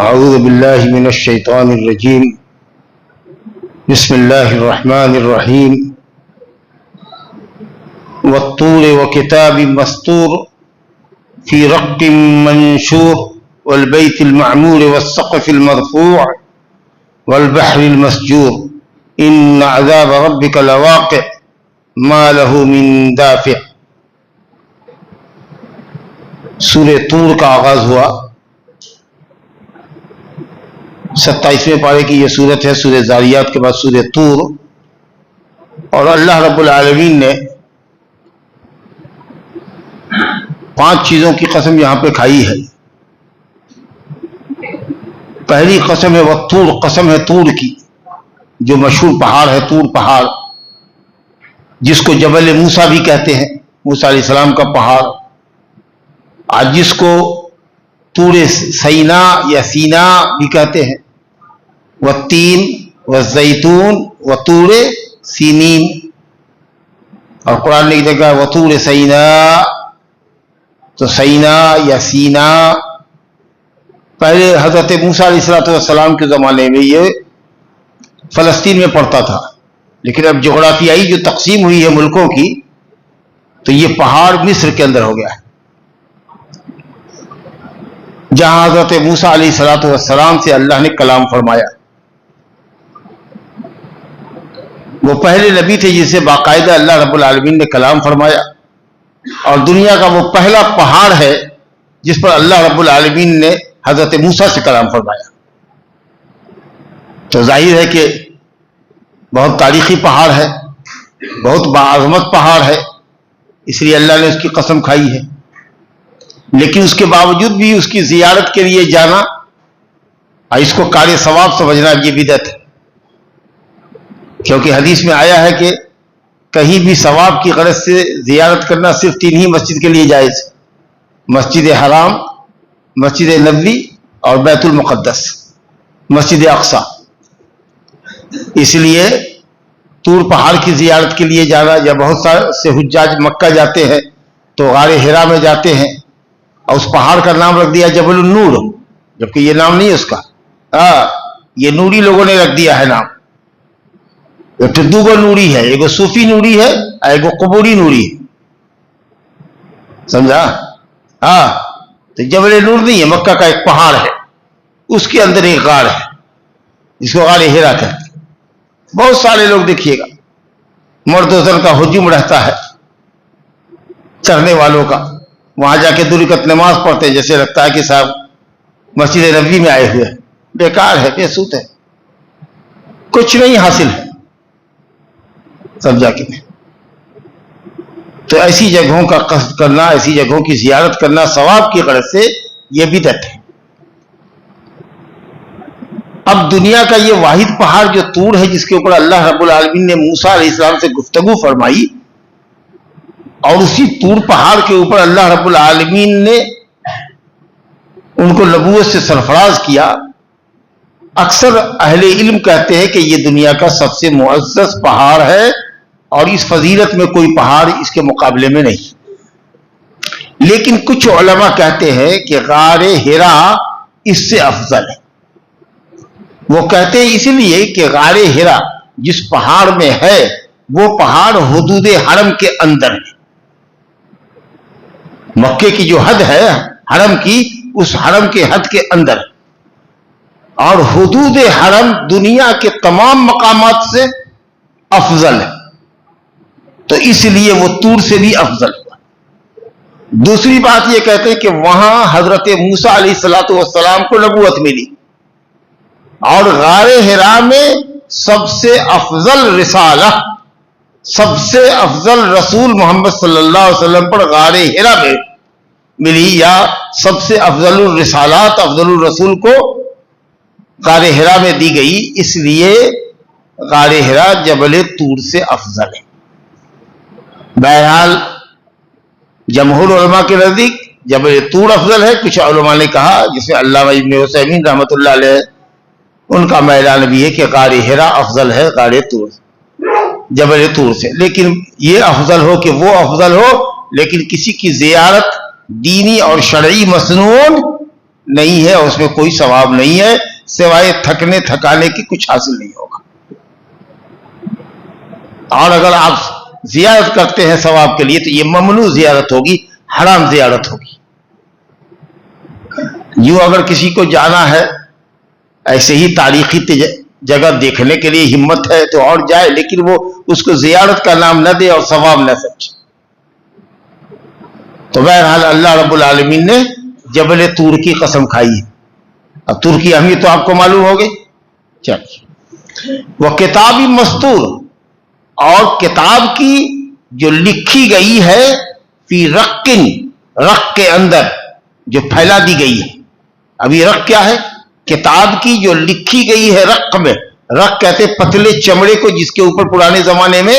اعوذ باللہ من الشیطان الرجیم بسم اللہ الرحمن الرحیم والطور وکتاب مسطور فی رق منشور والبیت المعمور والسقف المرفوع والبحر المسجور ان عذاب ربک لواقع ما له من دافع۔ سورہ طور کا آغاز ہوا۔ 27ویں پارے کی یہ سورت ہے، سورہ ذاریات کے بعد سورہ طور۔ اور اللہ رب العالمین نے 5 چیزوں کی قسم یہاں پہ کھائی ہے۔ پہلی قسم ہے والطور، قسم ہے طور کی، جو مشہور پہاڑ ہے طور پہاڑ، جس کو جبل موسیٰ بھی کہتے ہیں، موسیٰ علیہ السلام کا پہاڑ، آج جس کو طور سینا یا سینا بھی کہتے ہیں، والتین والزیتون وطور سینین۔ اور قرآن نے کہا وطور سینا، تو سینا یا سینا پہلے حضرت موسیٰ علیہ السلام کے زمانے میں یہ فلسطین میں پڑتا تھا، لیکن اب جغرافیائی جو تقسیم ہوئی ہے ملکوں کی، تو یہ پہاڑ مصر کے اندر ہو گیا ہے، جہاں حضرت موسیٰ علیہ السلام سے اللہ نے کلام فرمایا۔ وہ پہلے نبی تھے جسے باقاعدہ اللہ رب العالمین نے کلام فرمایا، اور دنیا کا وہ پہلا پہاڑ ہے جس پر اللہ رب العالمین نے حضرت موسیٰ سے کلام فرمایا۔ تو ظاہر ہے کہ بہت تاریخی پہاڑ ہے، بہت باعظمت پہاڑ ہے، اس لیے اللہ نے اس کی قسم کھائی ہے۔ لیکن اس کے باوجود بھی اس کی زیارت کے لیے جانا اور اس کو کار ثواب سمجھنا یہ بدعت ہے، کیونکہ حدیث میں آیا ہے کہ کہیں بھی ثواب کی غرض سے زیارت کرنا صرف 3 ہی مسجد کے لیے جائز: مسجد حرام، مسجد نبوی اور بیت المقدس، مسجد اقصی۔ اس لیے طور پہاڑ کی زیارت کے لیے جانا، یا بہت سے حجاج مکہ جاتے ہیں تو غار حرا میں جاتے ہیں، اور اس پہاڑ کا نام رکھ دیا جبل النور، جبکہ یہ نام نہیں ہے اس کا، یہ نوری لوگوں نے رکھ دیا ہے نام۔ ایک دوگو نوری ہے، ایک صوفی نوری ہے، ایک قبوری نوری ہے، سمجھا؟ تو جبل نور نہیں ہے، مکہ کا ایک پہاڑ ہے، اس کے اندر ایک غار ہے جس کو غار حرا کہتے ہیں۔ بہت سارے لوگ دیکھیے گا، مرد و زن کا ہجوم رہتا ہے چڑھنے والوں کا، وہاں جا کے 2 رکعت نماز پڑھتے ہیں، جیسے لگتا ہے کہ صاحب مسجد نبوی میں آئے ہوئے ہیں۔ بیکار ہے، بے سود ہے، کچھ نہیں حاصل ہے، سمجھا کہ نہیں؟ تو ایسی جگہوں کا قصد کرنا، ایسی جگہوں کی زیارت کرنا ثواب کی غرض سے، یہ بدعت ہے۔ اب دنیا کا یہ واحد پہاڑ جو طور ہے، جس کے اوپر اللہ رب العالمین نے موسیٰ علیہ السلام سے گفتگو فرمائی، اور اسی طور پہاڑ کے اوپر اللہ رب العالمین نے ان کو نبوت سے سرفراز کیا۔ اکثر اہل علم کہتے ہیں کہ یہ دنیا کا سب سے معزز پہاڑ ہے، اور اس فضیلت میں کوئی پہاڑ اس کے مقابلے میں نہیں۔ لیکن کچھ علماء کہتے ہیں کہ غار حرا اس سے افضل ہے۔ وہ کہتے ہیں اس لیے کہ غار حرا جس پہاڑ میں ہے، وہ پہاڑ حدود حرم کے اندر ہے، مکے کی جو حد ہے حرم کی، اس حرم کے حد کے اندر، اور حدود حرم دنیا کے تمام مقامات سے افضل ہے، تو اس لیے وہ طور سے بھی افضل ہوا۔ دوسری بات یہ کہتے ہیں کہ وہاں حضرت موسیٰ علیہ السلام کو نبوت ملی، اور غار حرا میں سب سے افضل رسالہ، سب سے افضل رسول محمد صلی اللہ علیہ وسلم پر غار حرا میں ملی، یا سب سے افضل الرسالات، افضل الرسول کو غار حرا میں دی گئی، اس لیے غار حرا جبل طور سے افضل ہے۔ بہرحال جمہور علماء کے نزدیک جبل طور افضل ہے۔ کچھ علماء نے کہا، جسے علامہ ابن عثیمین رحمۃ اللہ علیہ، ان کا میدان بھی ہے کہ غار حرا افضل ہے غار طور، جبل طور سے۔ لیکن یہ افضل ہو کہ وہ افضل ہو، لیکن کسی کی زیارت دینی اور شرعی مسنون نہیں ہے اور اس میں کوئی ثواب نہیں ہے سوائے تھکنے تھکانے کی، کچھ حاصل نہیں ہوگا. اور اگر آپ زیارت کرتے ہیں ثواب کے لیے تو یہ ممنوع زیارت ہوگی، حرام زیارت ہوگی. یوں اگر کسی کو جانا ہے ایسے ہی تاریخی جگہ دیکھنے کے لیے ہمت ہے تو اور جائے، لیکن وہ اس کو زیارت کا نام نہ دے اور ثواب نہ سمجھے. تو بہرحال اللہ رب العالمین نے جبل طور کی قسم کھائی ہے. اب طور کی اہمیت تو آپ کو معلوم ہوگی. چلیے، وہ کتابی مستور، اور کتاب کی جو لکھی گئی ہے فی رقٍ، رق کے اندر جو پھیلا دی گئی ہے. اب یہ رق کیا ہے؟ کتاب کی جو لکھی گئی ہے رق میں. رق کہتے پتلے چمڑے کو جس کے اوپر پرانے زمانے میں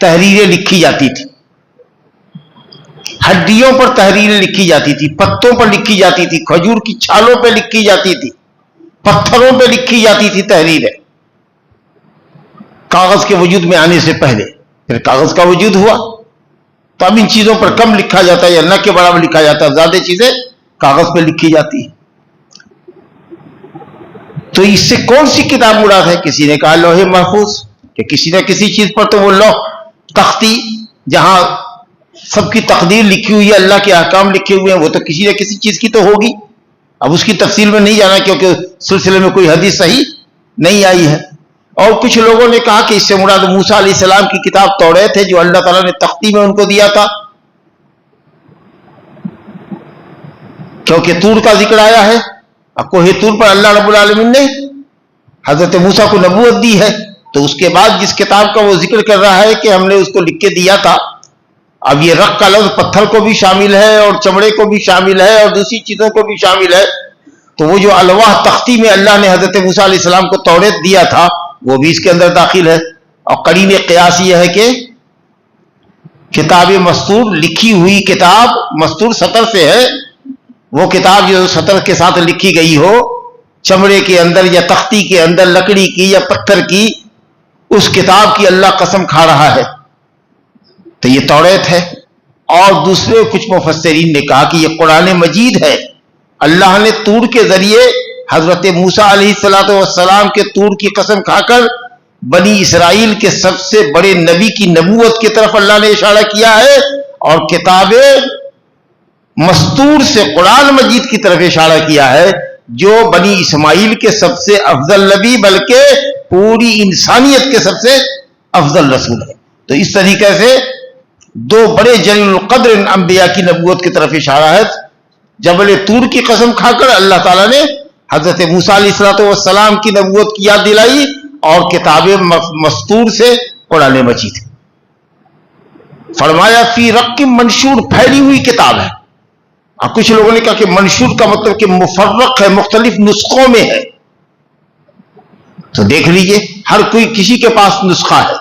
تحریریں لکھی جاتی تھی. ہڈیوں پر تحریریں لکھی جاتی تھی، پتوں پر لکھی جاتی تھی، کھجور کی چھالوں پہ لکھی جاتی تھی، پتھروں پہ لکھی جاتی تھی تحریریں. کاغذ کے وجود میں آنے سے پہلے پھر کاغذ کا وجود ہوا تو اب ان چیزوں پر کم لکھا جاتا ہے یا نہ کے برابر لکھا جاتا ہے، زیادہ چیزیں کاغذ پہ لکھی جاتی ہیں. تو اس سے کون سی کتاب مراد ہے؟ کسی نے کہا لوح محفوظ، کہ کسی نہ کسی چیز پر تو وہ لوح، تختی جہاں سب کی تقدیر لکھی ہوئی ہے، اللہ کے احکام لکھے ہوئے ہیں، وہ تو کسی نہ کسی چیز کی تو ہوگی. اب اس کی تفصیل میں نہیں جانا کیونکہ سلسلے میں کوئی حدیث صحیح نہیں آئی ہے. اور کچھ لوگوں نے کہا کہ اس سے مراد موسیٰ علیہ السلام کی کتاب توریت ہے جو اللہ تعالیٰ نے تختی میں ان کو دیا تھا، کیونکہ طور کا ذکر آیا ہے. اب کوہ طور پر اللہ رب العالمین نے حضرت موسیٰ کو نبوت دی ہے، تو اس کے بعد جس کتاب کا وہ ذکر کر رہا ہے کہ ہم نے اس کو لکھ کے دیا تھا. اب یہ رق کا لفظ پتھر کو بھی شامل ہے اور چمڑے کو بھی شامل ہے اور دوسری چیزوں کو بھی شامل ہے. تو وہ جو الواح تختی میں اللہ نے حضرت موسیٰ علیہ السلام کو توریت دیا تھا وہ بھی اس کے اندر داخل ہے. اور قرین قیاس یہ ہے کہ کتاب مستور، لکھی ہوئی کتاب، مستور سطر سے ہے، وہ کتاب جو سطر کے ساتھ لکھی گئی ہو، چمڑے کے اندر یا تختی کے اندر، لکڑی کی یا پتھر کی، اس کتاب کی اللہ قسم کھا رہا ہے. تو یہ توریت ہے. اور دوسرے کچھ مفسرین نے کہا کہ یہ قرآن مجید ہے. اللہ نے طور کے ذریعے حضرت موسیٰ علیہ السلام کے طور کی قسم کھا کر بنی اسرائیل کے سب سے بڑے نبی کی نبوت کی طرف اللہ نے اشارہ کیا ہے، اور کتاب مستور سے قرآن مجید کی طرف اشارہ کیا ہے جو بنی اسماعیل کے سب سے افضل نبی بلکہ پوری انسانیت کے سب سے افضل رسول ہے. تو اس طریقے سے دو بڑے جلیل القدر انبیاء کی نبوت کی طرف اشارہ ہے. جبل طور کی قسم کھا کر اللہ تعالیٰ نے حضرت موسیٰ علیہ السلام کی نبوت کی یاد دلائی، اور کتاب مستور سے قرآن مجید. فرمایا فی رق منشور، پھیلی ہوئی کتاب ہے. اب کچھ لوگوں نے کہا کہ منشور کا مطلب کہ مفرق ہے، مختلف نسخوں میں ہے. تو دیکھ لیجئے ہر کوئی کسی کے پاس نسخہ ہے،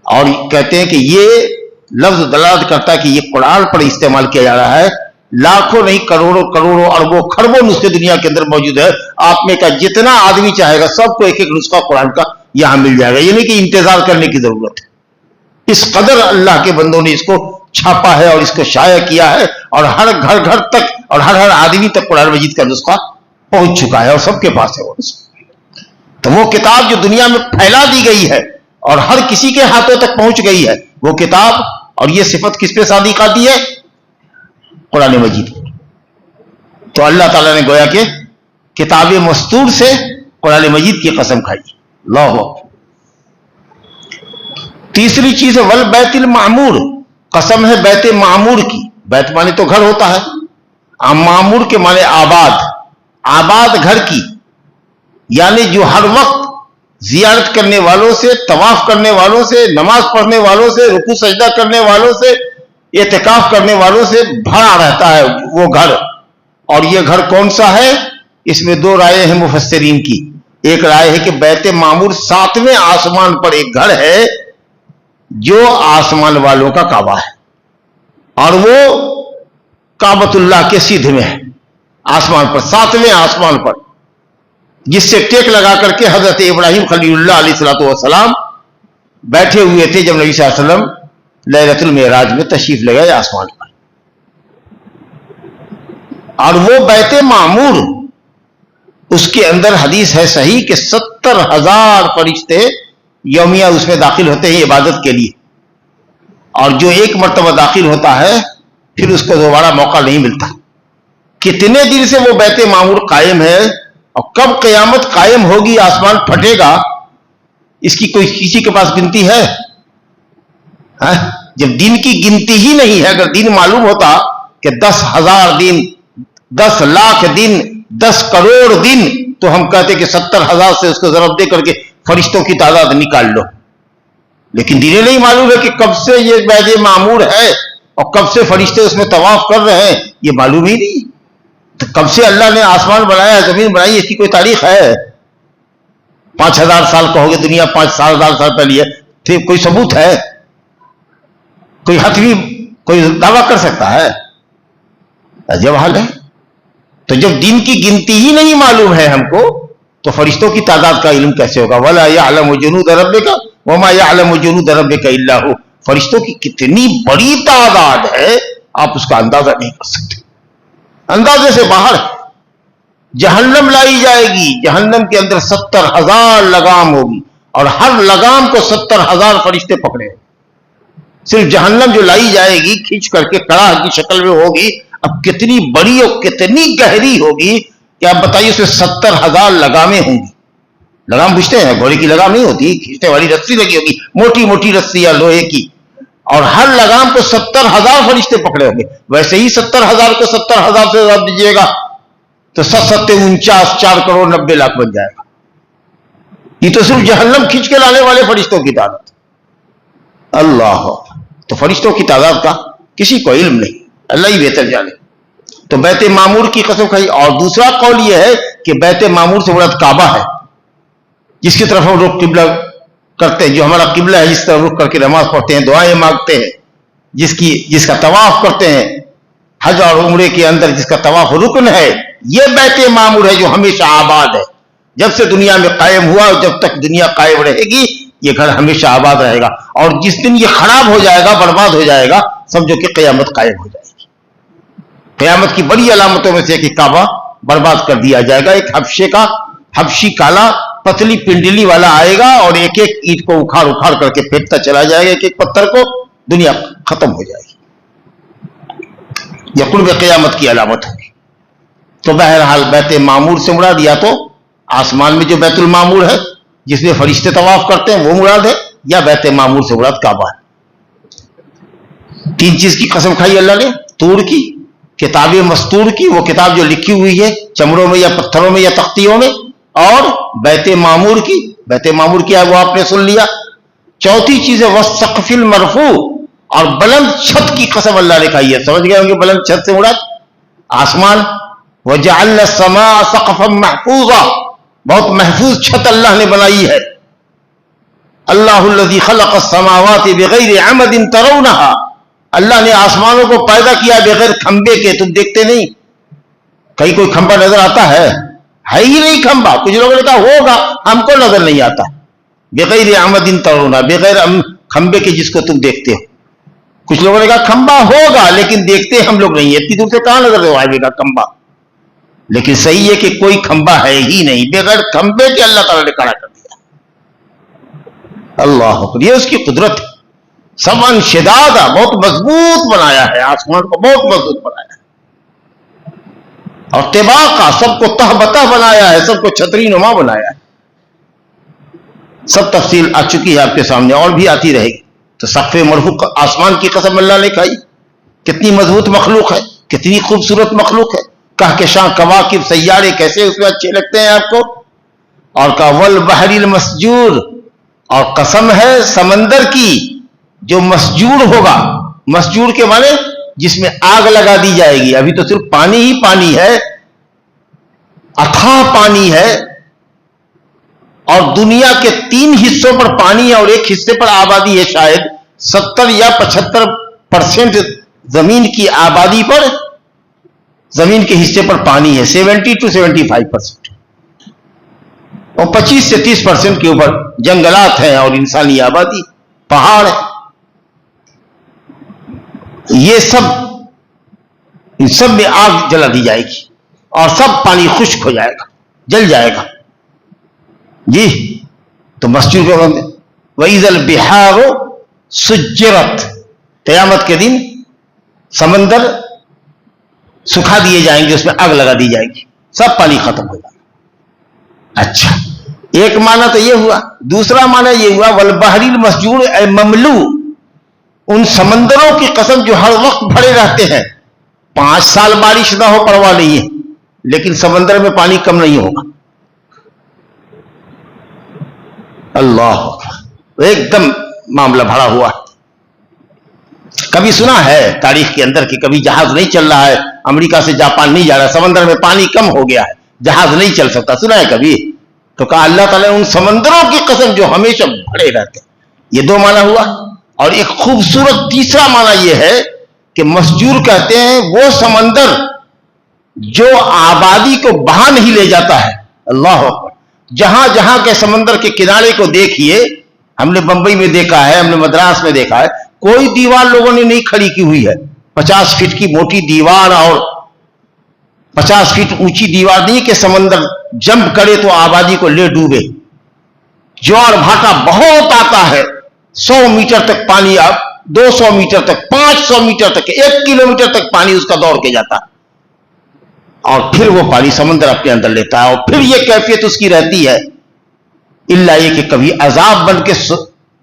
اور کہتے ہیں کہ یہ لفظ دلالت کرتا ہے کہ یہ قرآن پر استعمال کیا جا رہا ہے. لاکھوں نہیں کروڑوں کروڑوں اربوں خربوں نسخے دنیا کے اندر موجود ہے. آپ میں کا جتنا آدمی چاہے گا سب کو ایک ایک نسخہ قرآن کا یہاں مل جائے گا. یہ نہیں کہ انتظار کرنے کی ضرورت ہے. اس قدر اللہ کے بندوں نے اس کو چھاپا ہے اور اس کو شائع کیا ہے، اور ہر گھر گھر تک اور ہر آدمی تک قرآن مجید کا نسخہ پہنچ چکا ہے اور سب کے پاس ہے وہ نسخہ. تو وہ کتاب جو دنیا میں پھیلا دی گئی ہے اور ہر کسی کے ہاتھوں تک پہنچ گئی ہے، وہ کتاب، اور یہ صفت کس پہ صادق آتی ہے؟ قرآن مجید. تو اللہ تعالیٰ نے گویا کہ کتاب مستور سے قرآن مجید کی قسم کھائی. اللہ اکبر. تیسری چیز ہے والبیت المعمور، قسم ہے بیت معمور کی. بیت مانے تو گھر ہوتا ہے، معمور کے مانے آباد، آباد گھر کی. یعنی جو ہر وقت زیارت کرنے والوں سے، طواف کرنے والوں سے، نماز پڑھنے والوں سے، رکوع سجدہ کرنے والوں سے، اعتکاف کرنے والوں سے بھرا رہتا ہے وہ گھر. اور یہ گھر کون سا ہے؟ اس میں دو رائے ہیں مفسرین کی. ایک رائے ہے کہ بیت معمور 7ویں آسمان پر ایک گھر ہے جو آسمان والوں کا کعبہ ہے، اور وہ کعبۃ اللہ کے سیدھے میں ہے آسمان پر، 7ویں آسمان پر، جس سے ٹیک لگا کر کے حضرت ابراہیم خلیل اللہ علیہ السلام بیٹھے ہوئے تھے جب نبی صلی اللہ علیہ وسلم لیلۃ المعراج میں تشریف لے گئے آسمان پر. اور وہ بیت معمور، اس کے اندر حدیث ہے صحیح کہ 70,000 فرشتے یومیہ اس میں داخل ہوتے ہیں عبادت کے لیے، اور جو ایک مرتبہ داخل ہوتا ہے پھر اس کو دوبارہ موقع نہیں ملتا۔ کتنے دن سے وہ بیت معمور قائم ہے، اور کب قیامت قائم ہوگی، آسمان پھٹے گا، اس کی کوئی کسی کے پاس گنتی ہے؟ جب دن کی گنتی ہی نہیں ہے، اگر دن معلوم ہوتا کہ 10,000 دن، 10 لاکھ دن، 10 کروڑ دن، تو ہم کہتے کہ 70,000 سے اس کو ضرب دے کر کے فرشتوں کی تعداد نکال لو، لیکن دنیں نہیں معلوم ہے کہ کب سے یہ بیت معمور ہے اور کب سے فرشتے اس میں طواف کر رہے ہیں، یہ معلوم ہی نہیں۔ تو کب سے اللہ نے آسمان بنایا، زمین بنائی، اس کی کوئی تاریخ ہے؟ 5,000 سال کہو گے، دنیا 5,000 سال پہلے ہے، پھر کوئی ثبوت ہے؟ کوئی حتمی کوئی دعویٰ کر سکتا ہے؟ عجب حال ہے۔ تو جب دن کی گنتی ہی نہیں معلوم ہے ہم کو، تو فرشتوں کی تعداد کا علم کیسے ہوگا؟ وَلَا يَعْلَمُ جُنُودَ رَبِّكَ وَمَا يَعْلَمُ جُنُودَ رَبِّكَ إِلَّا هُوَ۔ فرشتوں کی کتنی بڑی تعداد ہے، آپ اس کا اندازہ نہیں کر سکتے، اندازے سے باہر۔ جہنم لائی جائے گی، جہنم کے اندر 70,000 لگام ہوگی، اور ہر لگام کو 70,000 فرشتے پکڑے ہیں۔ صرف جہنم جو لائی جائے گی کھینچ کر کے کڑاہ کی شکل میں ہوگی، اب کتنی بڑی اور کتنی گہری ہوگی کہ آپ بتائیے، اس میں 70,000 لگامیں ہوں گی۔ لگام پوچھتے ہیں، گھوڑے کی لگام نہیں ہوتی، کھینچنے والی رسی لگی ہوگی، موٹی موٹی رسی یا لوہے کی، اور ہر لگام کو 70,000 فرشتے پکڑے ہوں گے۔ ویسے ہی 70,000 کو 70,000 سے ضرب دیجیے گا تو 7-7-49 4 کروڑ 90 لاکھ بن جائے گا۔ یہ تو صرف جہنم کھینچ کے لانے والے فرشتوں کی تعداد۔ اللہ، تو فرشتوں کی تعداد کا کسی کو علم نہیں، اللہ ہی بہتر جانے۔ تو بیت معمور کی قسم کھائی۔ اور دوسرا قول یہ ہے کہ بیت معمور سے مراد کعبہ ہے، جس کی طرف ہم رخ قبلہ کرتے ہیں، جو ہمارا قبلہ ہے، جس طرح رخ کر کے نماز پڑھتے ہیں، دعائیں مانگتے ہیں، جس کا طواف کرتے ہیں حج اور عمرے کے اندر، جس کا طواف رکن ہے، یہ بیت معمور ہے جو ہمیشہ آباد ہے۔ جب سے دنیا میں قائم ہوا اور جب تک دنیا قائم رہے گی، یہ گھر ہمیشہ آباد رہے گا، اور جس دن یہ خراب ہو جائے گا، برباد ہو جائے گا، سمجھو کہ قیامت قائم ہو جائے گی۔ قیامت کی بڑی علامتوں میں سے کہ کعبہ برباد کر دیا جائے گا۔ ایک حبشی کالا پتلی پنڈلی والا آئے گا اور ایک ایک اینٹ کو اکھاڑ اکھاڑ کر کے پھینکتا چلا جائے گا، ایک ایک پتھر کو، دنیا ختم ہو جائے گی۔ یہ قرب قیامت کی علامت ہوگی۔ تو بہرحال بیت معمور سے مراد یا تو آسمان میں جو بیت المعمور ہے جس میں فرشتے طواف کرتے ہیں وہ مراد ہے، یا بیت معمور سے مراد کعبہ ہے۔ 3 چیز کی قسم کھائی اللہ نے، طور کی، کتاب مستور کی، وہ کتاب جو لکھی ہوئی ہے چمڑوں میں یا پتھروں میں یا تختیوں میں، اور بیت معمور کی، بیت معمور کیا ہے وہ آپ نے سن لیا۔ چوتھی چیز ہے والسقف المرفوع، اور بلند چھت کی قسم اللہ نے کھائی ہے۔ سمجھ گئے ہوں گے بلند چھت سے مراد آسمان۔ وَجَعَلْنَا السَّمَاءَ سَقْفًا مَحْفُوظًا، بہت محفوظ چھت اللہ نے بنائی ہے۔ اللہ الذی خلق السماوات بغیر عمد ترونها، اللہ نے آسمانوں کو پیدا کیا بغیر کھمبے کے، تم دیکھتے نہیں، کہیں کوئی کھمبا نظر آتا ہے ہی نہیں کھمبا، کچھ لوگوں نے کہا ہوگا، ہم کو نظر نہیں آتا۔ بغیر عمد ترونها، بغیر کھمبے کے جس کو تم دیکھتے ہو۔ کچھ لوگوں نے کہا کھمبا ہوگا لیکن دیکھتے ہم لوگ نہیں، اتنی دور سے کہاں نظر آئے گا کھمبا؟ لیکن صحیح ہے کہ کوئی کھمبا ہے ہی نہیں، بغیر کھمبے کے اللہ تعالیٰ نے کھڑا کر دیا۔ اللہ اکبر، یہ اس کی قدرت ہے۔ سمن شدادا، بہت مضبوط بنایا ہے، آسمان کو بہت مضبوط بنایا ہے، اور طباقا، سب کو تہ بتہ بنایا ہے، سب کو چھتری نما بنایا ہے۔ سب تفصیل آ چکی ہے آپ کے سامنے، اور بھی آتی رہے گی۔ تو سقف مرفوع، آسمان کی قسم اللہ نے کھائی، کتنی مضبوط مخلوق ہے، کتنی خوبصورت مخلوق ہے۔ کہکشاں، کواکب، سیارے کیسے اس میں اچھے لگتے ہیں آپ کو۔ اور کہا والبحر المسجور، اور قسم ہے سمندر کی جو مسجور ہوگا۔ مسجور کے معنی جس میں آگ لگا دی جائے گی، ابھی تو صرف پانی ہی پانی ہے، اتھاہ پانی ہے، اور دنیا کے 3 حصوں پر پانی ہے اور ایک حصے پر آبادی ہے، شاید 70 یا 75% زمین کی آبادی پر، زمین کے حصے پر پانی ہے، 70 to 75%، اور 25 سے 30% کے اوپر جنگلات ہیں اور انسانی آبادی، پہاڑ ہے۔ یہ سب ان سب میں آگ جلا دی جائے گی اور سب پانی خشک ہو جائے گا، جل جائے گا جی۔ تو مسجد کو وَإِذَا الْبِحَارُ سُجِّرَتْ، قیامت کے دن سمندر سکھا دیے جائیں گے، اس میں آگ لگا دی جائے گی، سب پانی ختم ہو جائے گا۔ اچھا، ایک معنی تو یہ ہوا، دوسرا معنی یہ ہوا وَالْبَحْرِ الْمَسْجُورِ اے مملو، ان سمندروں کی قسم جو ہر وقت بھرے رہتے ہیں، 5 سال بارش نہ ہو پرواہ نہیں ہے، لیکن سمندر میں پانی کم نہیں ہوگا۔ اللہ اکبر، ایک دم معاملہ بھرا ہوا ہے۔ کبھی سنا ہے تاریخ کے اندر کہ کبھی جہاز نہیں چل رہا ہے، امریکہ سے جاپان نہیں جا رہا، سمندر میں پانی کم ہو گیا ہے، جہاز نہیں چل سکتا، سنا ہے کبھی؟ تو کہا اللہ تعالیٰ ان سمندروں کی قسم جو ہمیشہ بھرے رہتے ہیں۔ یہ 2 معنی ہوا، اور ایک خوبصورت تیسرا معنی یہ ہے کہ مسجور کہتے ہیں وہ سمندر جو آبادی کو بہا نہیں لے جاتا ہے۔ اللہ اکبر، جہاں جہاں کے سمندر کے کنارے کو دیکھیے، ہم نے بمبئی میں دیکھا ہے، ہم نے مدراس میں دیکھا ہے، کوئی دیوار لوگوں نے نہیں کھڑی کی ہوئی ہے، 50 فٹ کی موٹی دیوار اور 50 فٹ اونچی دیوار نہیں کہ سمندر جمپ کرے تو آبادی کو لے ڈوبے۔ جوار بھاٹا بہت آتا ہے، 100 میٹر تک پانی، 200 میٹر تک، 500 میٹر تک، 1 کلومیٹر تک پانی اس کا دوڑ کے جاتا ہے، اور پھر وہ پانی سمندر اپنے اندر لیتا ہے، اور پھر یہ کیفیت اس کی رہتی ہے، الا یہ کہ کبھی عذاب بن کے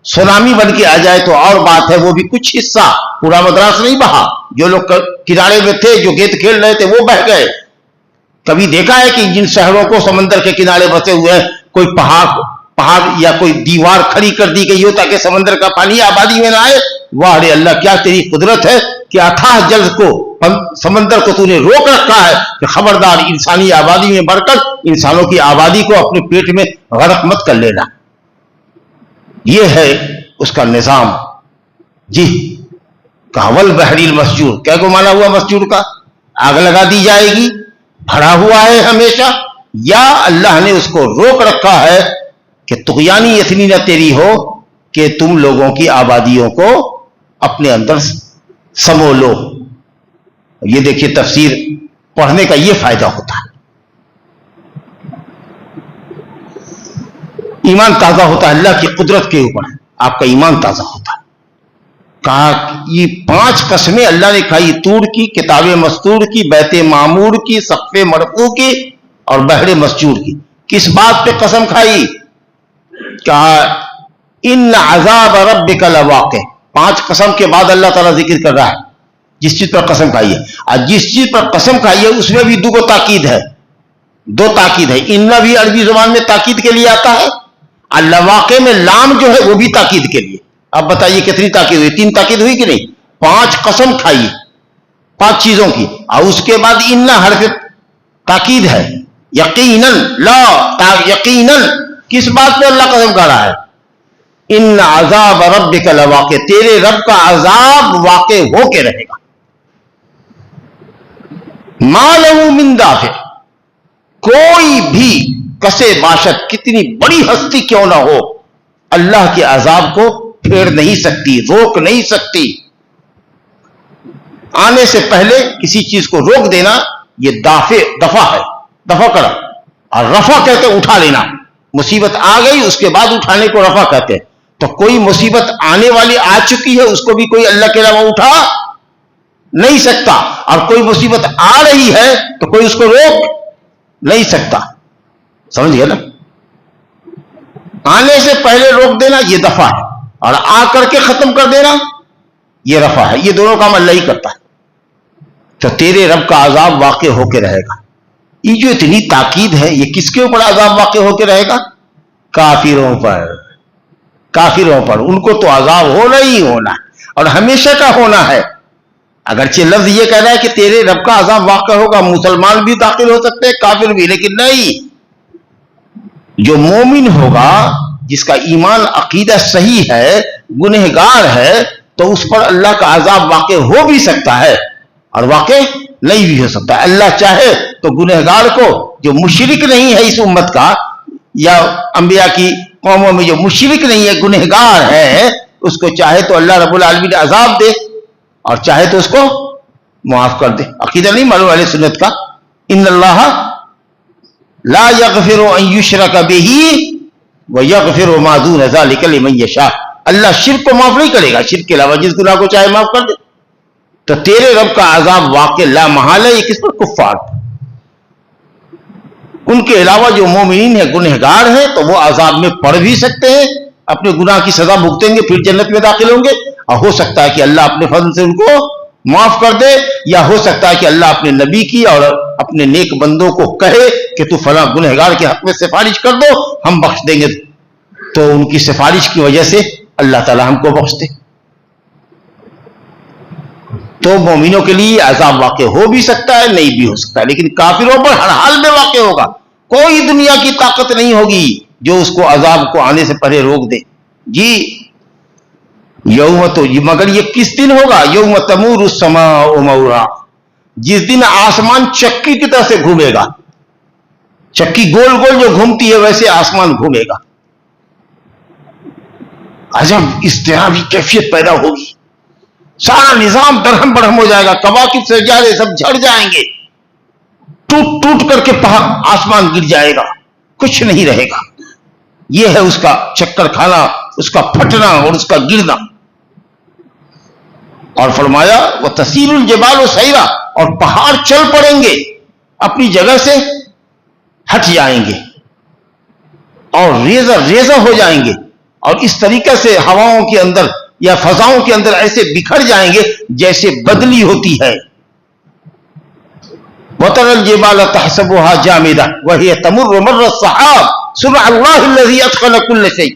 سونامی بن کے آ جائے تو اور بات ہے، وہ بھی کچھ حصہ، پورا مدراس نہیں بہا، جو لوگ کنارے میں تھے، جو گیت کھیل رہے تھے وہ بہ گئے۔ کبھی دیکھا ہے کہ جن شہروں کو سمندر کے کنارے بسے ہوئے ہیں، کوئی پہاڑ یا کوئی دیوار کھڑی کر دی گئی ہو تاکہ سمندر کا پانی آبادی میں نہ آئے؟ واہ رے اللہ، کیا تیری قدرت ہے کہ اتھاہ جل کو، سمندر کو تو نے روک رکھا ہے کہ خبردار انسانی آبادی میں بڑھ کر انسانوں کی آبادی کو اپنے پیٹ میں غرق مت کر لینا۔ یہ ہے اس کا نظام جی۔ کہول بحری المسجور، کیا کو مانا ہوا مسجور کا؟ آگ لگا دی جائے گی، بھرا ہوا ہے ہمیشہ، یا اللہ نے اس کو روک رکھا ہے کہ طغیانی اتنی نہ تیری ہو کہ تم لوگوں کی آبادیوں کو اپنے اندر سمو لو۔ یہ دیکھیے تفسیر پڑھنے کا یہ فائدہ ہوتا ہے، ایمان تازہ ہوتا ہے اللہ کی قدرت کے اوپر، آپ کا ایمان تازہ ہوتا ہے۔ کہا یہ 5 قسمیں اللہ نے کھائی، طور کی، کتاب مستور کی، بیت معمور کی، سقف مرفوع کی، اور بحر مسجور کی۔ کس بات پہ قسم کھائی؟ کہا ان عذاب ربک لواقع۔ 5 قسم کے بعد اللہ تعالیٰ ذکر کر رہا ہے جس چیز پر قسم کھائی ہے، اور جس چیز پر قسم کھائی ہے اس میں بھی 2 تاکید ہے، 2 تاکید ہے۔ ان بھی عربی زبان میں تاکید کے لیے آتا ہے، اللہ واقع میں لام جو ہے وہ بھی تاکید کے لیے۔ اب بتائیے کتنی تاکید ہوئی؟ 3 تاکید ہوئی کہ نہیں؟ 5 قسم کھائی 5 چیزوں کی، اور اس کے بعد ان حرف تاکید ہے، یقیناً، لا یقیناً، کس بات پہ اللہ قسم کھا رہا ہے؟ ان عذاب ربک لواقع، تیرے رب کا عذاب واقع ہو کے رہے گا۔ ما لہ من دافع، کوئی بھی کسے باشد، کتنی بڑی ہستی کیوں نہ ہو، اللہ کے عذاب کو پھیر نہیں سکتی، روک نہیں سکتی۔ آنے سے پہلے کسی چیز کو روک دینا یہ دفع ہے، دفع کرا، اور رفع کہتے اٹھا لینا۔ مصیبت آ گئی اس کے بعد اٹھانے کو رفع کہتے ہیں۔ تو کوئی مصیبت آنے والی آ چکی ہے، اس کو بھی کوئی اللہ کے علاوہ اٹھا نہیں سکتا، اور کوئی مصیبت آ رہی ہے تو کوئی اس کو روک نہیں سکتا۔ سمجھ گئے نا؟ آنے سے پہلے روک دینا یہ دفع ہے، اور آ کر کے ختم کر دینا یہ رفع ہے۔ یہ دونوں کام اللہ ہی کرتا ہے۔ تو تیرے رب کا عذاب واقع ہو کے رہے گا۔ یہ جو اتنی تاکید ہے، یہ کس کے اوپر عذاب واقع ہو کے رہے گا؟ کافروں پر، کافروں پر۔ ان کو تو عذاب ہونا ہی ہونا ہے، اور ہمیشہ کا ہونا ہے۔ اگرچہ لفظ یہ کہہ رہا ہے کہ تیرے رب کا عذاب واقع ہوگا، مسلمان بھی داخل ہو سکتے ہیں، کافر بھی، لیکن نہیں، جو مومن ہوگا، جس کا ایمان عقیدہ صحیح ہے، گنہگار ہے، تو اس پر اللہ کا عذاب واقع ہو بھی سکتا ہے اور واقع نہیں بھی ہو سکتا ہے۔ اللہ چاہے تو گنہگار کو، جو مشرک نہیں ہے اس امت کا، یا انبیاء کی قوموں میں جو مشرک نہیں ہے، گنہگار ہے، اس کو چاہے تو اللہ رب العالمین عذاب دے، اور چاہے تو اس کو معاف کر دے. عقیدہ نہیں معلوم اہل سنت کا؟ ان اللہ لا یغفر ان یشرک بہ ویغفر ما دون ذلک لمن یشاء. اللہ شرک کو معاف نہیں کرے گا، شرک کے علاوہ جس گناہ کو چاہے معاف کر دے. تو تیرے رب کا عذاب واقع لا محالہ یہ کس پر؟ کفار. ان کے علاوہ جو مومنین ہیں گنہگار ہیں تو وہ عذاب میں پڑ بھی سکتے ہیں، اپنے گناہ کی سزا بھگتیں گے، پھر جنت میں داخل ہوں گے، اور ہو سکتا ہے کہ اللہ اپنے فضل سے ان کو معاف کر دے، یا ہو سکتا ہے کہ اللہ اپنے نبی کی اور اپنے نیک بندوں کو کہے کہ تو فلاں گنہگار کے حق میں سفارش کر دو، ہم بخش دیں گے. تو ان کی سفارش کی وجہ سے اللہ تعالی ہم کو بخش دے. تو مومنوں کے لیے عذاب واقع ہو بھی سکتا ہے، نہیں بھی ہو سکتا ہے، لیکن کافروں پر ہر حال میں واقع ہوگا. کوئی دنیا کی طاقت نہیں ہوگی جو اس کو عذاب کو آنے سے پہلے روک دے. جی یوم تو مگر یہ کس دن ہوگا؟ یوم تمور السماء مورا، جس دن آسمان چکی کی طرح سے گھومے گا. چکی گول گول جو گھومتی ہے ویسے آسمان گھومے گا. عجب اضطرابی کیفیت پیدا ہوگی، سارا نظام درہم برہم ہو جائے گا، کواکب سیارے سب جھڑ جائیں گے، ٹوٹ ٹوٹ کر کے آسمان گر جائے گا، کچھ نہیں رہے گا. یہ ہے اس کا چکر کھانا، اس کا پھٹنا اور اس کا گرنا. اور فرمایا وَتَسِيرُ الْجِبَالُ سَيْرًا، اور پہاڑ چل پڑیں گے، اپنی جگہ سے ہٹ جائیں گے اور ریزہ ریزہ ہو جائیں گے، اور اس طریقے سے ہواؤں کے اندر یا فضاؤں کے اندر ایسے بکھر جائیں گے جیسے بدلی ہوتی ہے. وَتَرَى الْجِبَالَ تَحْسَبُهَا جَامِدَةً وَهِيَ تَمُرُّ مَرَّ السَّحَابِ صُنْعَ اللَّهِ الَّذِي أَتْقَنَ كُلَّ شَيْءٍ.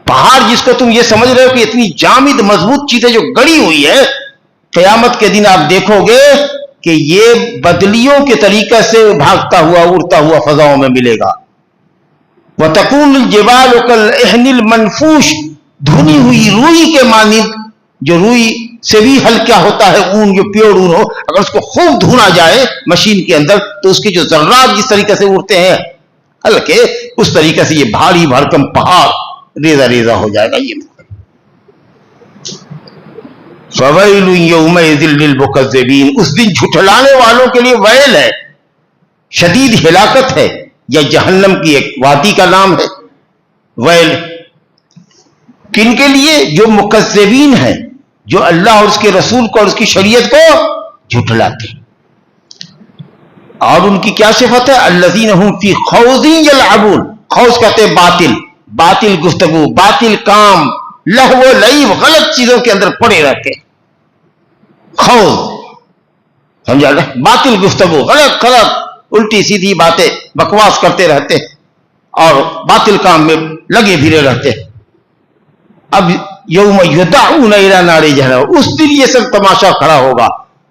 پہاڑ جس کو تم یہ سمجھ رہے ہو کہ اتنی جامد مضبوط چیزیں جو گڑی ہوئی ہے، قیامت کے دن آپ دیکھو گے کہ یہ بدلیوں کے طریقے سے بھاگتا ہوا اڑتا ہوا فضاؤں میں ملے گا. وَتَكُونُ الْجِبَالُ كَالْعِهْنِ الْمَنْفُوشِ، دھنی ہوئی روئی کے مانند، جو روئی سے بھی ہلکا ہوتا ہے اون، جو پیور اون ہو، اگر اس کو خوب دھنا جائے مشین کے اندر تو اس کے جو ذرات جس طریقے سے اڑتے ہیں ہلکے، اس طریقے سے یہ بھاری بھرکم پہاڑ ریزہ ریزہ ہو جائے گا. یہ فَوَيْلٌ يَوْمَئِذٍ لِّلْمُكَذِّبِينَ، اس دن جھٹلانے والوں کے لیے ویل ہے، شدید ہلاکت ہے. یا جہنم کی ایک وادی کا نام ہے ویل. کن کے لیے؟ جو مکذبین ہیں، جو اللہ اور اس کے رسول کو اور اس کی شریعت کو جھٹلاتے. اور ان کی کیا صفت ہے؟ الذین هم فی خوض یلعبون. خوض کہتے ہیں باطل، باطل گفتگو، باطل کام، لہو و لعب، غلط چیزوں کے اندر پڑے رہتے. خوض سمجھا؟ باطل گفتگو، غلط غلط الٹی سیدھی باتیں بکواس کرتے رہتے اور باطل کام میں لگے بھرے رہتے. اب یوم یدعون الی نار جہنم، اس دن یہ سب تماشا کھڑا ہوگا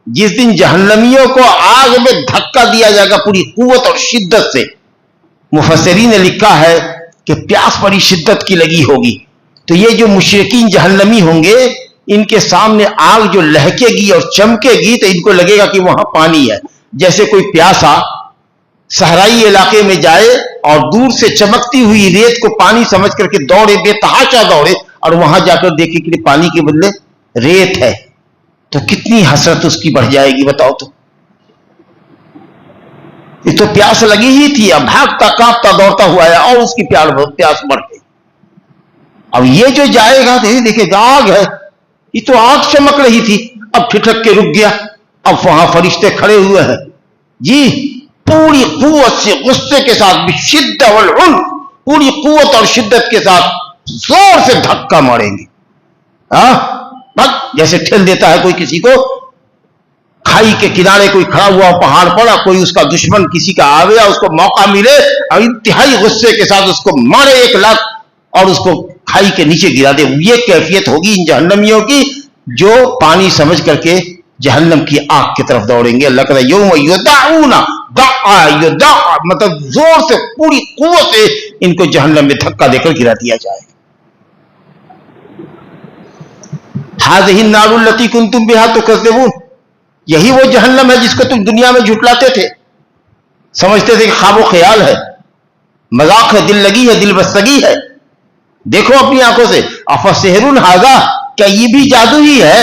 جس دن جہنمیوں کو آگ میں دھکا دیا جائے گا پوری قوت اور شدت سے. مفسرین نے لکھا ہے کہ پیاس بڑی شدت کی لگی ہوگی، تو یہ جو مشرکین جہنمی ہوں گے ان کے سامنے آگ جو لہکے گی اور چمکے گی تو ان کو لگے گا کہ وہاں پانی ہے. جیسے کوئی پیاسا صحرائی علاقے میں جائے اور دور سے چمکتی ہوئی ریت کو پانی سمجھ کر کے دوڑے، بے تحاشا دوڑے، اور وہاں جا کر دیکھے کہ پانی کے بدلے ریت ہے، تو کتنی حسرت اس کی بڑھ جائے گی بتاؤ. تو یہ تو پیاس لگی ہی تھی، اب بھاگتا کانپتا دوڑتا ہوا ہے اور اس کی پیاس بڑھ گئی. اب یہ جو جائے گا تو دیکھے گا آگ ہے، یہ تو آگ چمک رہی تھی، اب ٹھٹک کے رک گیا. اب وہاں فرشتے کھڑے ہوئے ہیں جی، پوری قوت سے غصے کے ساتھ بشدت والعنف، پوری قوت اور شدت کے ساتھ زور سے دھکا ماریں گے. جیسے ٹھیل دیتا ہے کوئی کسی کو، کھائی کے کنارے کوئی کھڑا ہوا پہاڑ پر، کوئی اس کا دشمن کسی کا آوے اس کو موقع ملے اور انتہائی غصے کے ساتھ اس کو مارے ایک لاکھ اور اس کو کھائی کے نیچے گرا دے. یہ کیفیت ہوگی ان جہنمیوں کی جو پانی سمجھ کر کے جہنم کی آگ کی طرف دوڑیں گے. اللہ کہتا ہے یوم یدعون دعا، مطلب زور سے پوری قوت سے ان کو جہنم میں دھکا دے کر گرا دیا جائے. هذه النار التي كنتم بها تكذبون، یہی وہ جہنم ہے جس کو تم دنیا میں جھٹلاتے تھے، سمجھتے تھے کہ خواب و خیال ہے، مذاق ہے، دل لگی ہے، دل بستگی ہے. دیکھو اپنی آنکھوں سے، افسحر ھذا، کیا یہ بھی جادو ہی ہے؟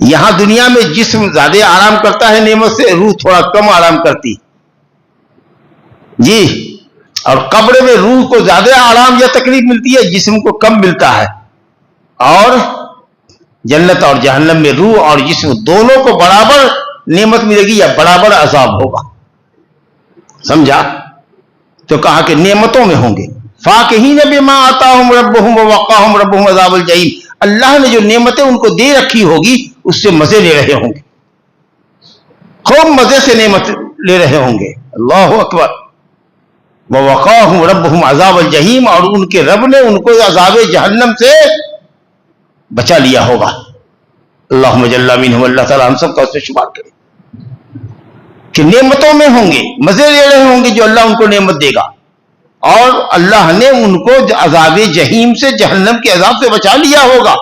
یہاں دنیا میں جسم زیادہ آرام کرتا ہے نعمت سے، روح تھوڑا کم آرام کرتی جی، اور قبر میں روح کو زیادہ آرام یا تکلیف ملتی ہے، جسم کو کم ملتا ہے، اور جنت اور جہنم میں روح اور جسم دونوں کو برابر نعمت ملے گی یا برابر عذاب ہوگا. سمجھا؟ تو کہا کہ نعمتوں میں ہوں گے. فاکہین بما آتاہم ربہم ووقاہم ربہم عذاب الجحیم، اللہ نے جو نعمتیں ان کو دے رکھی ہوگی اس سے مزے لے رہے ہوں گے، خوب مزے سے نعمت لے رہے ہوں گے. اللہ اکبر. ووقاہم ربہم عذاب الجحیم، اور ان کے رب نے ان کو عذاب جہنم سے بچا لیا ہوگا. اللہم اجعلنا منہم. اللہ تعالی ہم سب کا اس سے شمار کرے کہ نعمتوں میں ہوں گے، مزے لے رہے ہوں گے جو اللہ ان کو نعمت دے گا، اور اللہ نے ان کو عذاب جہیم سے، جہنم کے عذاب سے بچا لیا ہوگا.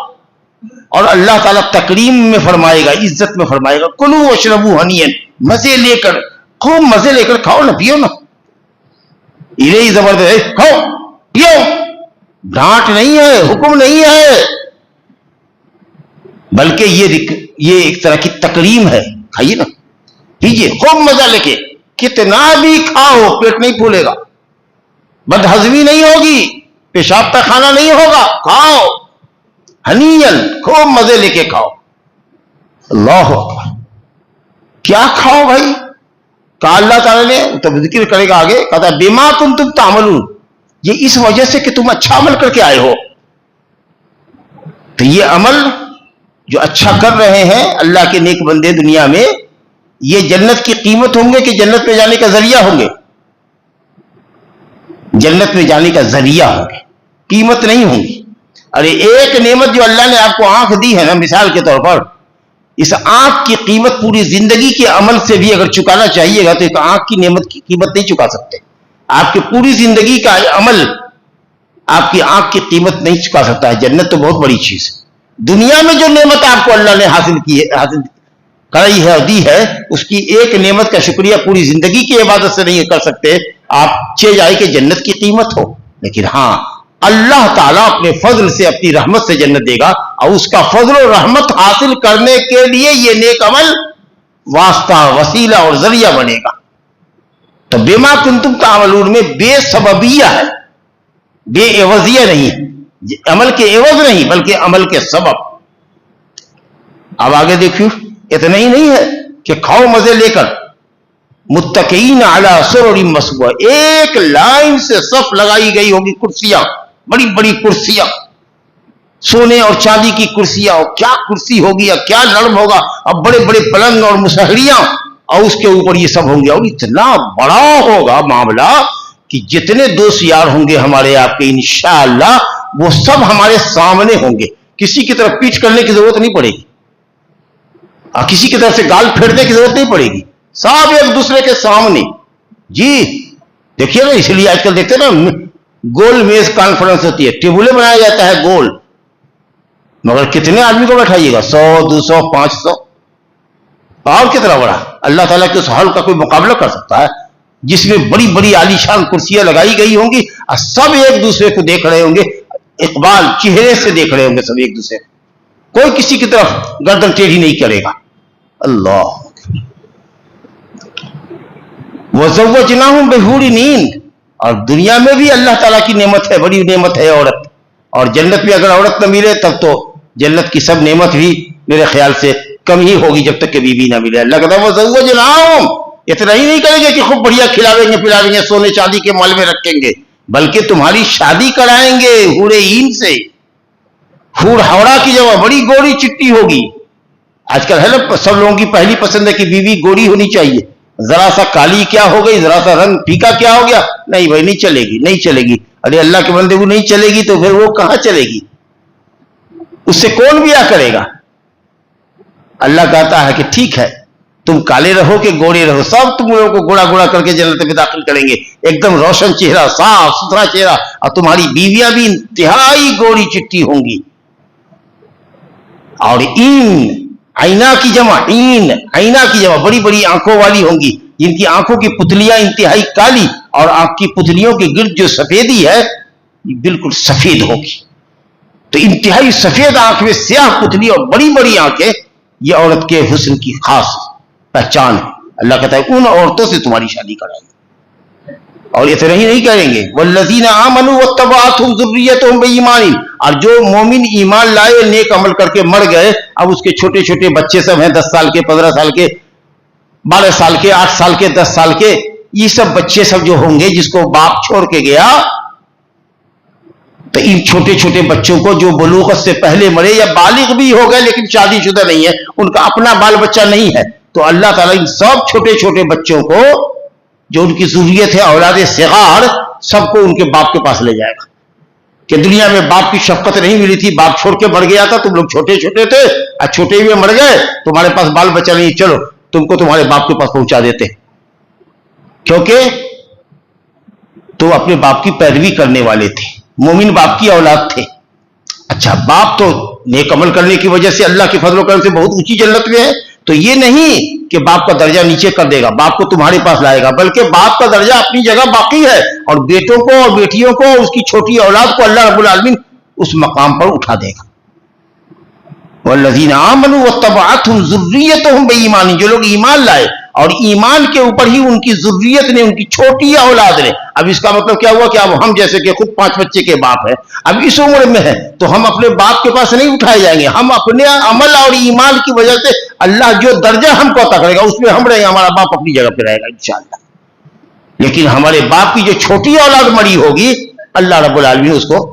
اور اللہ تعالیٰ تکریم میں فرمائے گا، عزت میں فرمائے گا کلوا واشربوا ہنیئا، مزے لے کر، خوب مزے لے کر کھاؤ نا، پیو نا. الہی زبردست، کھاؤ پیو، ڈانٹ نہیں ہے، حکم نہیں ہے، بلکہ یہ ایک طرح کی تکریم ہے. کھائیے نا، پیجیے خوب مزہ لے کے، کتنا بھی کھاؤ پیٹ نہیں پھولے گا، بد ہضمی نہیں ہوگی، پیشاب پیخانہ نہیں ہوگا. کھاؤ ہنیئن، خوب مزے لے کے کھاؤ. اللہ اکبر. کیا کھاؤ بھائی؟ کہا اللہ تعالیٰ نے، تب ذکر کرے گا آگے، کہتا ہے بما کنتم تعملون، یہ اس وجہ سے کہ تم اچھا عمل کر کے آئے ہو. تو یہ عمل جو اچھا کر رہے ہیں اللہ کے نیک بندے دنیا میں، یہ جنت کی قیمت ہوں گے کہ جنت میں جانے کا ذریعہ ہوں گے؟ جنت میں جانے کا ذریعہ ہوں گے، قیمت نہیں ہوں گی. ارے ایک نعمت جو اللہ نے آپ کو آنکھ دی ہے نا، مثال کے طور پر، اس آنکھ کی قیمت پوری زندگی کے عمل سے بھی اگر چکانا چاہیے گا تو ایک آنکھ کی نعمت کی قیمت نہیں چکا سکتے. آپ کی پوری زندگی کا عمل آپ کی آنکھ کی قیمت نہیں چکا سکتا ہے. جنت تو بہت بڑی چیز ہے. دنیا میں جو نعمت آپ کو اللہ نے حاصل کرائی ہے اور دی ہے، اس کی ایک نعمت کا شکریہ پوری زندگی کی عبادت سے نہیں کر سکتے. آپ چے جائے کہ جنت کی قیمت ہو، لیکن ہاں اللہ تعالیٰ اپنے فضل سے، اپنی رحمت سے جنت دے گا، اور اس کا فضل و رحمت حاصل کرنے کے لیے یہ نیک عمل واسطہ، وسیلہ اور ذریعہ بنے گا. تو بما کنتم تعملون میں بے سببیہ ہے، بے عوضیہ نہیں، عمل کے عوض نہیں بلکہ عمل کے سبب. اب آگے دیکھیے، اتنا ہی نہیں ہے کہ کھاؤ مزے لے کر. متکئین علی سرر مصفوفہ، ایک لائن سے صف لگائی گئی ہوگی کرسیاں، بڑی بڑی کرسیاں، سونے اور چاندی کی کرسیاں. اور کیا کرسی ہوگی، اور کیا نرم ہوگا، اور بڑے بڑے پلنگ اور مسہریاں، اور اس کے اوپر یہ سب ہوں گے. اور اتنا بڑا ہوگا معاملہ کہ جتنے دوست یار ہوں گے ہمارے آپ کے انشاءاللہ، وہ سب ہمارے سامنے ہوں گے. کسی کی طرف پیچھ کرنے کی ضرورت نہیں پڑے گی، اور کسی کی طرف سے گال پھیرنے کی ضرورت نہیں پڑے گی، سب ایک دوسرے کے سامنے. جی دیکھیے نا، اس لیے آج کل دیکھتے نا گول میز کانفرنس ہوتی ہے، ٹیبلیں بنایا جاتا ہے گول، مگر کتنے آدمی کو بیٹھائیے گا؟ 100 200 500. اور کتنا بڑا اللہ تعالیٰ کے اس حال کا کوئی مقابلہ کر سکتا ہے جس میں بڑی بڑی عالیشان کرسیاں لگائی گئی ہوں گی، اور سب ایک دوسرے کو دیکھ رہے ہوں گے، اقبال چہرے سے دیکھ رہے ہوں گے سب ایک دوسرے کو، کوئی کسی کی طرف گردن ٹیڑھی نہیں کرے گا. اللہ. وَزَوَّجْنَاهُمْ بِحُورٍ عِينٍ، اور دنیا میں بھی اللہ تعالیٰ کی نعمت ہے، بڑی نعمت ہے عورت. اور جنت میں اگر عورت نہ ملے تب تو جنت کی سب نعمت بھی میرے خیال سے کم ہی ہوگی جب تک کہ بیوی نہ ملے. اللہ کہتا ہے وَزَوَّجْنَاهُمْ، اتنا ہی نہیں کریں گے کہ خوب بڑھیا کھلاویں گے پلاویں گے، سونے چاندی کے مال میں رکھیں گے، بلکہ تمہاری شادی کرائیں گے حور عین سے. حور ہاوڑا کی جگہ بڑی گوری چٹی ہوگی. آج کل ہے نا سب لوگوں کی پہلی پسند ہے کہ بیوی گوری ہونی چاہیے، ذرا سا کالی کیا ہو گئی، ذرا سا رنگ پھیکا کیا ہو گیا، نہیں بھائی نہیں چلے گی، نہیں چلے گی. ارے اللہ کے بندے وہ نہیں چلے گی تو پھر وہ کہاں چلے گی؟ اس سے کون بیاہ کرے گا؟ اللہ کہتا ہے کہ ٹھیک ہے، تم کالے رہو کہ گوڑے رہو، سب تم لوگوں کو گوڑا گوڑا کر کے جنت میں داخل کریں گے. ایک دم روشن چہرہ، صاف ستھرا چہرہ، اور تمہاری بیویاں بھی انتہائی گوری چٹی ہوں گی. اور این، آئینہ کی جمع، این آئینہ کی جمع، بڑی بڑی آنکھوں والی ہوں گی جن کی آنکھوں کی پتلیاں انتہائی کالی، اور آنکھ کی پتلیوں کے گرد جو سفیدی ہے یہ بالکل سفید ہوگی. تو انتہائی سفید آنکھ میں سیاہ پتلی اور بڑی بڑی آنکھیں، یہ عورت کے حسن کی خاص پہچان ہے. اللہ کہتا ہے ان عورتوں سے تمہاری شادی کرائیں گے. اور اتنا ہی نہیں کریں گے, والذین آمنوا واتبعتهم ذریتهم بایمان, اور جو مومن ایمان لائے نیک عمل کر کے مر گئے, اب اس کے چھوٹے چھوٹے بچے سب ہیں, 10 سال کے, 15 سال کے, 12 سال کے, 8 سال کے, 10 سال کے, یہ سب بچے سب جو ہوں گے جس کو باپ چھوڑ کے گیا, تو ان چھوٹے چھوٹے بچوں کو جو بلوغت سے پہلے مرے یا بالغ بھی ہو گئے لیکن شادی شدہ نہیں ہے, ان کا اپنا بال بچہ نہیں ہے, تو اللہ تعالیٰ ان سب چھوٹے چھوٹے بچوں کو جو ان کی ضروریت ہے اولاد صغار, سب کو ان کے باپ کے پاس لے جائے گا. کہ دنیا میں باپ کی شفقت نہیں ملی تھی, باپ چھوڑ کے مر گیا تھا, تم لوگ چھوٹے چھوٹے تھے, چھوٹے ہوئے مر گئے, تمہارے پاس بال بچہ نہیں, چلو تم کو تمہارے باپ کے پاس پہنچا دیتے, کیونکہ تو اپنے باپ کی پیروی کرنے والے تھے, مومن باپ کی اولاد تھے. اچھا, باپ تو نیک عمل کرنے کی وجہ سے اللہ کے فضل و کرم سے بہت اونچی جنت میں ہے, تو یہ نہیں کہ باپ کا درجہ نیچے کر دے گا, باپ کو تمہارے پاس لائے گا, بلکہ باپ کا درجہ اپنی جگہ باقی ہے, اور بیٹوں کو اور بیٹیوں کو, اس کی چھوٹی اولاد کو اللہ رب العالمین اس مقام پر اٹھا دے گا. والذین آمنوا واتبعتهم ذریتهم بایمان, جو لوگ ایمان لائے اور ایمان کے اوپر ہی ان کی ذریت نے, ان کی چھوٹی اولاد نے. اب اس کا مطلب کیا ہوا کہ اب ہم جیسے کہ خود 5 بچے کے باپ ہیں, اب اس عمر میں ہیں, تو ہم اپنے باپ کے پاس نہیں اٹھائے جائیں گے, ہم اپنے عمل اور ایمان کی وجہ سے اللہ جو درجہ ہم کو عطا کرے گا اس میں ہم رہیں گے, ہمارا باپ اپنی جگہ پہ رہے گا انشاءاللہ. لیکن ہمارے باپ کی جو چھوٹی اولاد مری ہوگی, اللہ رب العالمین اس کو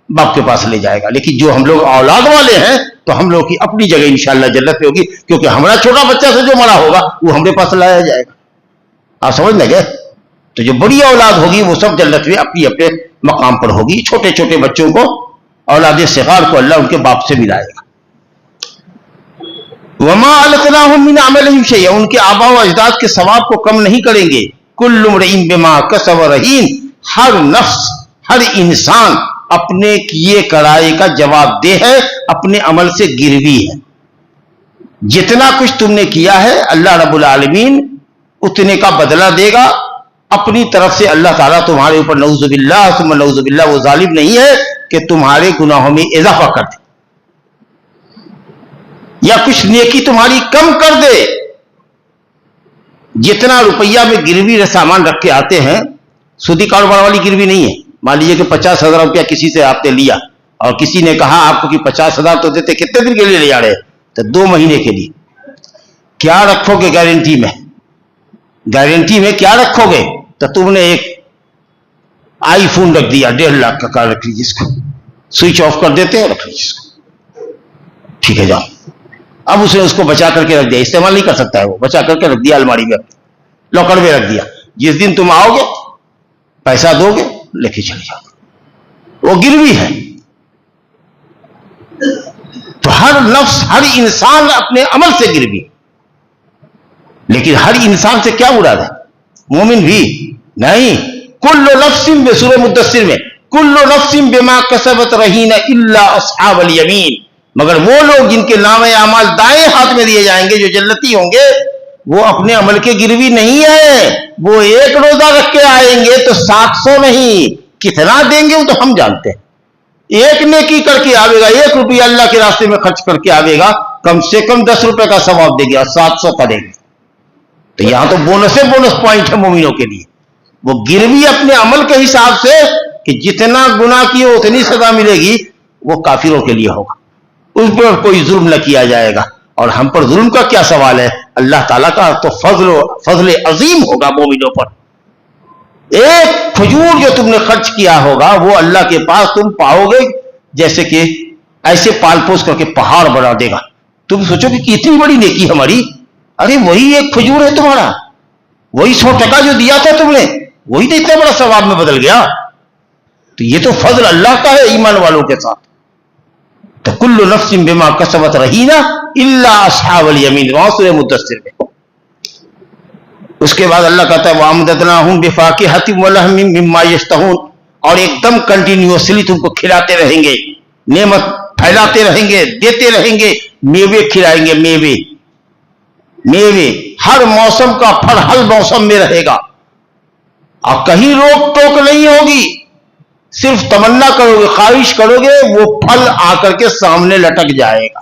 باپ کے پاس لے جائے گا. لیکن جو ہم لوگ اولاد والے ہیں تو ہم لوگ کی اپنی جگہ انشاءاللہ جنت پہ ہوگی, کیونکہ ہمارا چھوٹا بچہ سے جو مرا ہوگا وہ ہمارے پاس لایا جائے گا. آپ سمجھ لیں گے؟ تو جو بڑی اولاد ہوگی وہ سب جنت میں اپنی اپنے مقام پر ہوگی. چھوٹے چھوٹے بچوں کو, اولاد صغار کو اللہ ان کے باپ سے ملائے گا. وما القناهم من عملهم شيئا, ان کے آباء و اجداد کے ثواب کو کم نہیں کریں گے. کل امرئ بما کسب رہین, ہر نفس, ہر انسان اپنے کیے کرائے کا جواب دہ ہے, اپنے عمل سے گروی ہے. جتنا کچھ تم نے کیا ہے اللہ رب العالمین اتنے کا بدلہ دے گا اپنی طرف سے. اللہ تعالیٰ تمہارے اوپر نعوذ باللہ ثم نعوذ باللہ وہ ظالم نہیں ہے کہ تمہارے گناہوں میں اضافہ کر دے یا کچھ نیکی تمہاری کم کر دے. جتنا روپیہ میں گروی سامان رکھ کے آتے ہیں, سودی کاروبار والی گروی نہیں ہے. مان لیجیے کہ 50,000 روپیہ کسی سے آپ نے لیا اور کسی نے کہا آپ کو کہ 50,000 تو دیتے, کتنے دن کے لیے لے جا رہے, تو 2 مہینے کے لیے. کیا رکھو گے گارنٹی میں؟ گارنٹی میں کیا رکھو گے؟ تو تم نے ایک آئی فون رکھ دیا 1.5 لاکھ کا, کار رکھ لیجیے, اس کو سوئچ آف کر دیتے ہیں, رکھ لیجیے اس کو, ٹھیک ہے جاؤ. اب اس نے اس کو بچا کر کے رکھ دیا, استعمال نہیں کر سکتا ہے وہ, بچا کر کے رکھ دیا الماری میں, لاکر میں رکھ دیا. جس دن تم آؤ گے پیسہ دو گے, لے کے چلے جاؤ, وہ گروی ہے. تو ہر نفس, ہر انسان اپنے عمل سے گروی. لیکن ہر انسان سے کیا مراد ہے؟ مومن بھی نہیں. کل نفس, سورہ مدثر میں, کل نفس بما کسبت رہین الا اصحاب الیمین, مگر وہ لوگ جن کے نام اعمال دائیں ہاتھ میں دیے جائیں گے, جو جنتی ہوں گے, وہ اپنے عمل کے گروی نہیں ہے. وہ ایک روزہ رکھ کے آئیں گے تو 700 نہیں, کتنا دیں گے وہ تو ہم جانتے ہیں. ایک نیکی کر کے آئے گا, 1 روپیہ اللہ کے راستے میں خرچ کر کے آئے گا, کم سے کم 10 روپے کا ثواب دے گا, 700 کرے گا. تو یہاں تو بونس پوائنٹ ہے مومنوں کے لیے. وہ گروی اپنے عمل کے حساب سے کہ جتنا گناہ کیے اتنی سزا ملے گی, وہ کافروں کے لیے ہوگا, اس پر کوئی ظلم نہ کیا جائے گا. اور ہم پر ظلم کا کیا سوال ہے؟ اللہ تعالیٰ کا تو فضل عظیم ہوگا مومنوں پر. ایک کھجور جو تم نے خرچ کیا ہوگا وہ اللہ کے پاس تم پاؤ گے جیسے کہ ایسے پال پوس کر کے پہاڑ بنا دے گا. تم سوچو کہ اتنی بڑی نیکی ہماری, ارے وہی ایک کھجور ہے تمہارا, وہی 100 ٹکا جو دیا تھا تم نے, وہی تو اتنا بڑا ثواب میں بدل گیا. تو یہ تو فضل اللہ کا ہے ایمان والوں کے ساتھ. تو کل نفس بما کسبت رہینہ الا اصحاب الیمین, وہاں سورہ مدثر میں. اس کے بعد اللہ کہتا ہے وَأَمْدَدْنَاهُمْ بِفَاكِهَةٍ وَلَحْمٍ مِّمَّا يَشْتَهُونَ, اور ایک دم کنٹینیوسلی تم کو کھلاتے رہیں گے, نعمت پھیلاتے رہیں گے, دیتے رہیں گے, میوے کھلائیں گے, میوے ہر موسم کا پھل ہر موسم میں رہے گا, اور کہیں روک ٹوک نہیں ہوگی. صرف تمنا کرو گے, خواہش کرو گے, وہ پھل آ کر کے سامنے لٹک جائے گا.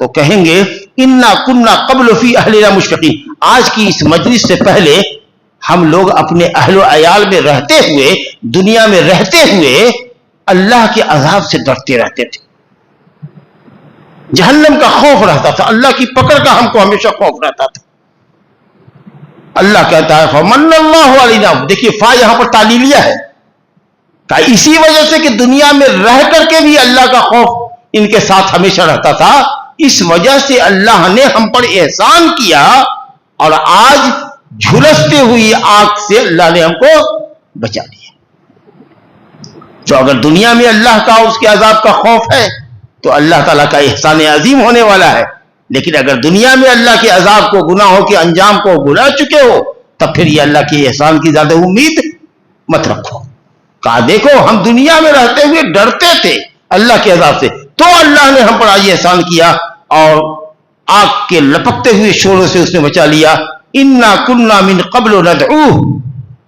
تو کہیں گے انا کنا قبل فی اہلنا مشفقین، آج کی اس مجلس سے پہلے ہم لوگ اپنے اہل و عیال میں رہتے ہوئے، دنیا میں رہتے ہوئے اللہ کے عذاب سے ڈرتے رہتے تھے، جہنم کا خوف رہتا تھا، اللہ کی پکڑ کا ہم کو ہمیشہ خوف رہتا تھا۔ اللہ کہتا ہے فمن اللہ علینا، دیکھیے فا یہاں پر تعلیلیہ ہے، کہ اسی وجہ سے کہ دنیا میں رہ کر کے بھی اللہ کا خوف ان کے ساتھ ہمیشہ رہتا تھا، اس وجہ سے اللہ نے ہم پر احسان کیا اور آج جھلستے ہوئی آگ سے اللہ نے ہم کو بچا لیا۔ تو اگر دنیا میں اللہ کا اور اس کے عذاب کا خوف ہے تو اللہ تعالیٰ کا احسان عظیم ہونے والا ہے، لیکن اگر دنیا میں اللہ کے عذاب کو، گناہوں کے انجام کو بھلا چکے ہو، تب پھر یہ اللہ کے احسان کی زیادہ امید مت رکھو۔ کہا دیکھو ہم دنیا میں رہتے ہوئے ڈرتے تھے اللہ کے عذاب سے، تو اللہ نے ہم پر آج احسان کیا اور آگ کے لپکتے ہوئے شوروں سے اس نے بچا لیا۔ انا کنا من قبل ندعوہ،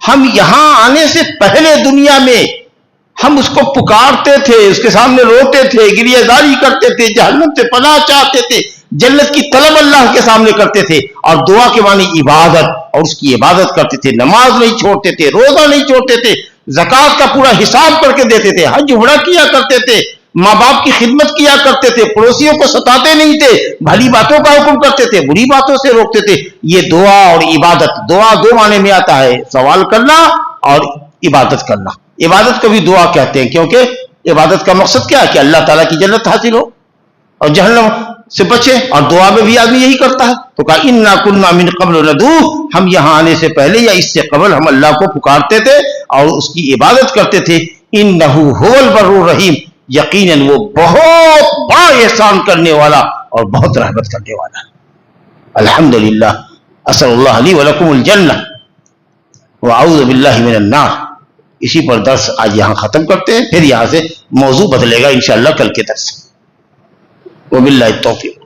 ہم یہاں آنے سے پہلے دنیا میں ہم اس کو پکارتے تھے، اس کے سامنے روتے تھے، گریہ زاری کرتے تھے، جہنم سے پناہ چاہتے تھے، جنت کی طلب اللہ کے سامنے کرتے تھے، اور دعا کے معنی عبادت، اور اس کی عبادت کرتے تھے، نماز نہیں چھوڑتے تھے، روزہ نہیں چھوڑتے تھے، زکوٰۃ کا پورا حساب کر کے دیتے تھے، حج عمرہ کیا کرتے تھے، ماں باپ کی خدمت کیا کرتے تھے، پڑوسیوں کو ستاتے نہیں تھے، بھلی باتوں کا حکم کرتے تھے، بری باتوں سے روکتے تھے۔ یہ دعا اور عبادت، دعا دو معنی میں آتا ہے، سوال کرنا اور عبادت کرنا۔ عبادت کو بھی دعا کہتے ہیں کیونکہ عبادت کا مقصد کیا ہے کہ اللہ تعالیٰ کی جنت حاصل ہو اور جہنم سے بچے، اور دعا میں بھی آدمی یہی کرتا ہے۔ تو کہا انا کنا من قبل ندعوہ، ہم یہاں آنے سے پہلے یا اس سے قبل ہم اللہ کو پکارتے تھے اور اس کی عبادت کرتے تھے۔ انہ هو البر الرحیم، یقیناً وہ بہت بڑا احسان کرنے والا اور بہت رحمت کرنے والا ہے۔ الحمدللہ، اسأل اللہ لی ولکم الجنہ واعوذ باللہ من النار۔ اسی پر درس آج یہاں ختم کرتے ہیں، پھر یہاں سے موضوع بدلے گا انشاءاللہ کل کے درس۔ وباللہ التوفیق۔